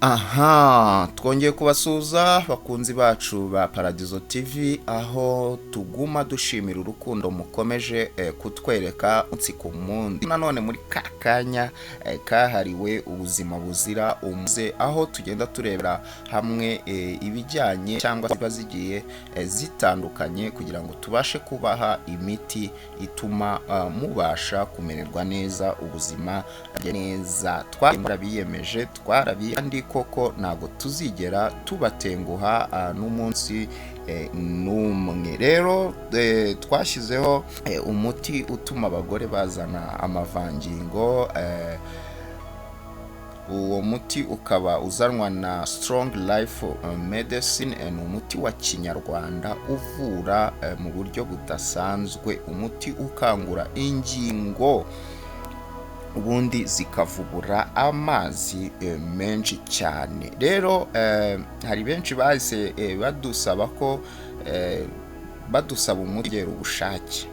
Aha, twongeye kubasuza bakunzi bacu ba Paradizo TV, aho tuguma dushimira urukundo mukomeje kutwereka unsi ku mundi. Nanone muri kakanya kahariwe ubuzima buzira umuze, aho tugenda turebera hamwe ibijyanye cyangwa ziba zigiye zitandukanye kugira ngo tubashe kubaha imiti ituma mubasha kumererwa neza, ubuzima neza. Twarabiyemeje, twarabiye koko ntago tuzigera tubatenguha n'umunsi n'umwe. Rero twashyizeho umuti utuma abagore bazana amavangingo. Uwo muti ukaba uzanwa na Strong Life Medicine, ni umuti wa kinyarwanda uvura mu buryo budasanzwe, umuti ukangura ingingo ubundi zikavubura amazi menshi cyane. Rero hari benshi bahise badusaba ko badusaba umuti ubushake,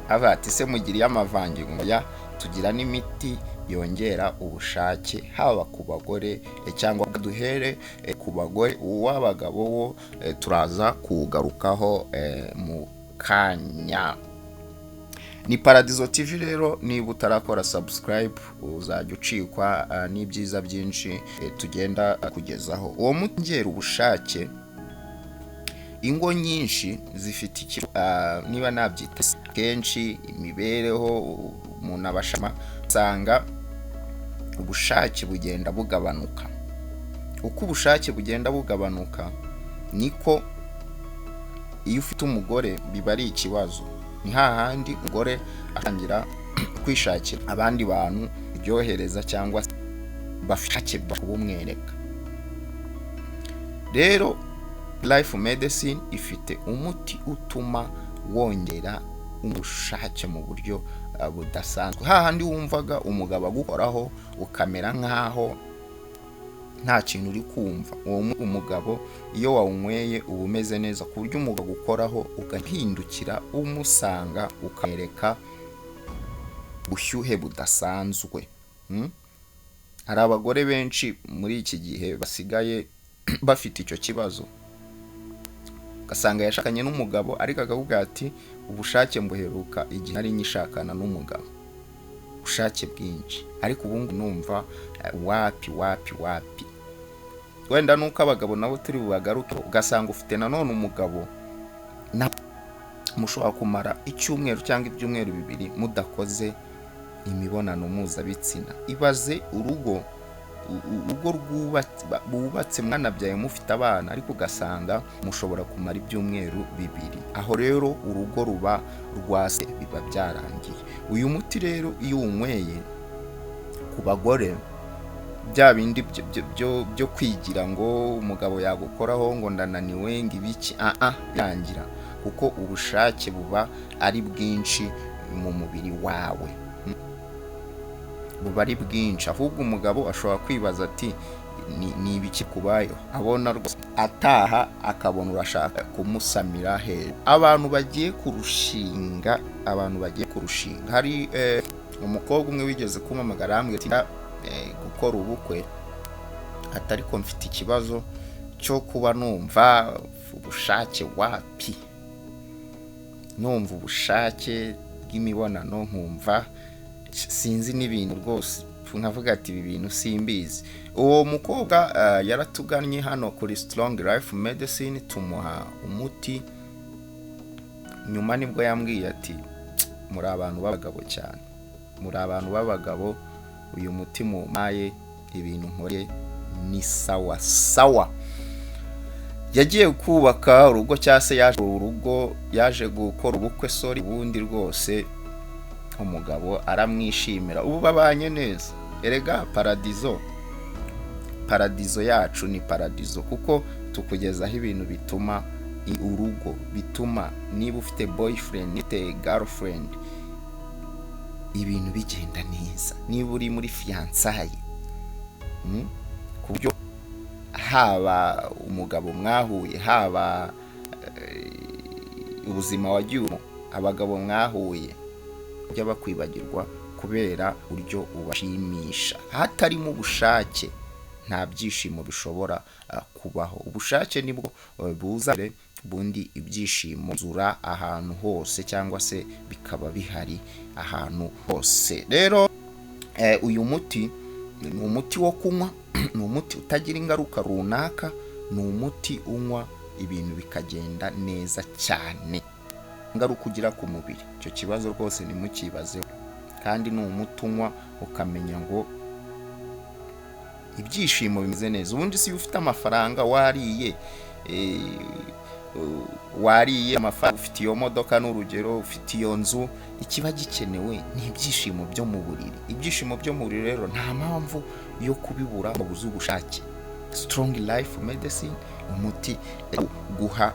abati se mugiriye amavangingo ya tugira n'imiti yongera ubushake, haba ku bagore cyangwa duhere ku bagore. Uw'abagabo wo turaza kugarukaho mu kanya. Ni Paradizo TV rero, niba utarakora subscribe uzajya ucikwa n'ibyiza byinshi tugenda kugezaho. Uwo mutongera ubushake, ingo nyinshi zifite niba nabyita kenshi imibereho umuntu abashama, usanga ubushake bugenda bugabanuka. Uko ubushake bugenda bugabanuka niko iyo ufite umugore biba ari ikibazo. Ni hahandi umugore atangira kwishakira abandi bantu byohereza cyangwa bafite kubumwereka. Rero Life Medicine ifite umuti utuma wongera ubushake mu buryo budasanzwe. Hahandi wumvaga umugabo agukoraho ukamera nkaho nta kintu uri kumva, uwo umugabo iyo wawunyweye uba umeze neza, ku buryo umugabo ukoraho ugahindukira umusanga ukamwereka ubushyuhe budasanzwe. Hari abagore benshi muri iki gihe basigaye bafite icyo kibazo, ugasanga yashakanye n'umugabo ariko akavuga ati ubushake mbuheruka igihe nari nyishakana n'umugabo, ubushake bwinshi, ariko ubu numva wapi. Wenda nuko abagabo nabo turi bubagaruke, ugasanga ufite nanone umugabo na mushobora kumara icyumweru cyangwa ibyumweru bibiri mudakoze imibonano mpuzabitsina. Ibaze urugo rwubatse mwanabyaye mufite abana, ariko ugasanga mushobora kumara ibyumweru bibiri. Aho rero urugo ruba rwase, biba byarangiye. Uyu muti rero iyo unyweye ku bagore, bya bindi byo kwigira ngo umugabo yagukoraho ngo ndananiwe ngo ibiki yangira, kuko ubushake buba ari bwinshi mu mubiri wawe, buba ari bwinshi. Ahubwo umugabo ashobora kwibaza ati ni ibiki kubayo, abona rwose ataha akabona urashaka kumusamira hejuru. Abantu bagiye kurushinga, hari umukobwa umwe wigeze kumpamagara ambwira ati gukora ubukwe atari ko mfite ikibazo cyo kuba numva ubushake wapi, numva ubushake bw'imibonano nkumva sinzi n'ibintu rwose, nkavuga ati ibi bintu simbizi. Uwo mukobwa yaratugannye hano kuri Strong Life Medicine, tumuha umuti. Nyuma nibwo yambwiye ati muri abantu b'abagabo cyane, muri abantu b'abagabo, uyu muti mumaye ibintu nkore ni sawa. Yagiye kubaka urugo cyase yaje gukora ubukwe ubundi rwose umugabo aramwishimira, ubu babanye neza. Erega Paradizo yacu ni Paradizo, kuko tukugezaho ibintu bituma urugo, bituma niba ufite boyfriend ufite girlfriend ibintu bigenda neza, niba uri muri fiançailles ku buryo haba umugabo mwahuye, haba ubuzima wagiye, abagabo mwahuye bajya bakwibagirwa kubera buryo ubashimisha hatarimo ubushake nta byishimo bishobora kubaho. Ubushake nibwo buza bundi ibyishimo zura ahantu hose cyangwa se bikaba bihari ahantu hose. Rero uyu muti ni umuti wo kunywa, ni umuti utagira ingaruka runaka, ni umuti unywa ibintu bikagenda neza cyane. Ingaruka ugira ku mubiri, icyo kibazo rwose nimukibazeho. Kandi ni umuti unywa ukamenya ngo ibyishimo bimeze neza. Ubundi si ufite amafaranga wariye amafaranga, ufite iyo modoka n'urugero, ufite iyo nzu, ikiba gikenewe ni ibyishimo byo mu buriri. Ibyishimo byo mu buriri rero nta mpamvu yo kubibura mu buzu ubushake. Strong life medicine, umuti guha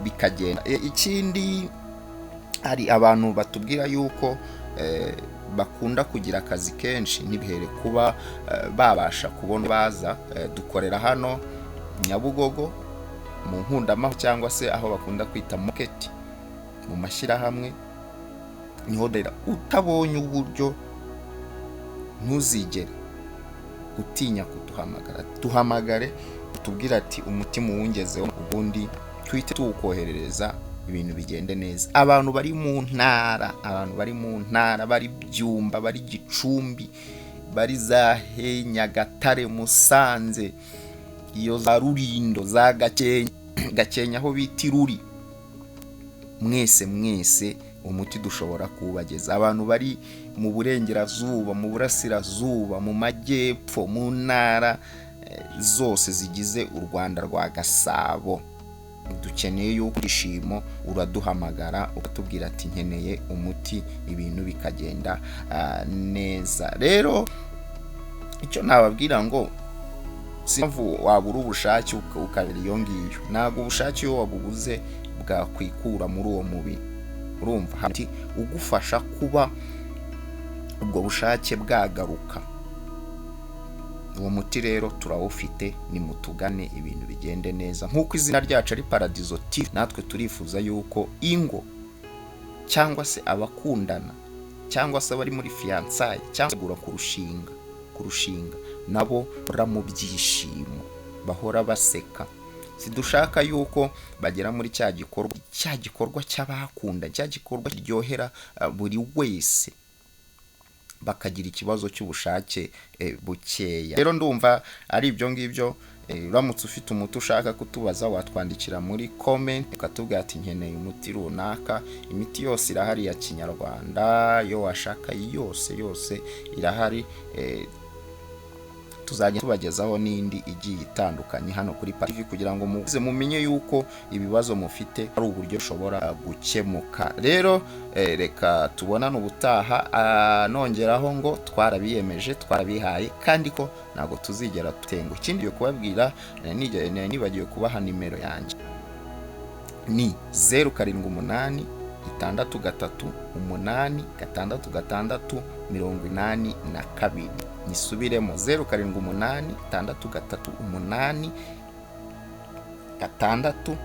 bikagenda. Ikindi, hari abantu batubwira yuko bakunda kugira akazi kenshi ntibihere kuba babasha kubona baza dukorera hano Nyabugogo mu nkundamaho cyangwa se aho bakunda kwita market, mu mashyirahamwe niho rero utabonye uburyo ntuzigere utinya kuduhamagara. Duhamagare utubwira ati umutima uwungezeho, ubundi twite tuwukoherereza ibintu bigende neza. Abantu bari mu ntara, bari Byumba, bari Gicumbi, bari za Nyagatare, Musanze, iyo za Rulindo, za Gakenya aho bita Ruri, mwese umuti dushobora kuwubageza. Abantu bari mu burengerazuba, mu burasirazuba, mu majyepfo, mu ntara zose zigize u Rwanda rwa Gasabo, dukeneye yuko ishimo uraduhamagara ukatubwira ati nkeneye umuti, ibintu bikagenda neza. Rero icyo nababwira ngo simvu wabura ubushake ukabira iyo ngiyo, ntabwo ubushake iyo wabubuze bwakwikura muri uwo mubiri. Urumva hati ugufasha kuba ubwo bushake bwagaruka. Uwo muti rero turawufite, ni mutugane ibintu bigende neza. Nk'uko izina ryacu ari Paradizo TV, natwe turifuza yuko ingo cyangwa se abakundana cyangwa se abari muri fiançailles cyangwa gura kurushinga nabo bora mu byishimo, bahora baseka. Sidushaka yuko bagera muri cya gikorwa cy'abakunda, cya gikorwa kiryohera buri wese, bakagira ikibazo cy'ubushake bukeya. Rero ndumva ari ibyo ngibyo. Uramutse ufite umuti ushaka kutubaza, watwandikira muri comment ukatubwira ati nkeneye umuti runaka. Imiti yose irahari ya Kinyarwanda, yo washaka yose irahari. Tuzajya tubagezaho n'indi igiye itandukanye hano kuri TV kugira ngo mumenye yuko ibibazo mufite ari uburyo ushobora gukemuka. Rero reka tubonane ubutaha. Nongeraho ngo twarabiyemeje, twarabihaye, kandi ko ntabwo tuzigera tutenguha. Ikindi yo kubabwira, nibagiwe kubaha nimero yanjye, ni 078 638 8 686 Nisubiremo 078 638 8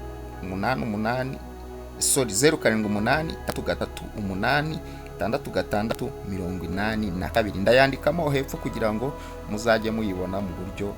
078 638 8 686 ndayandikamo hepfo kugira ngo muzajye muyibona mu buryo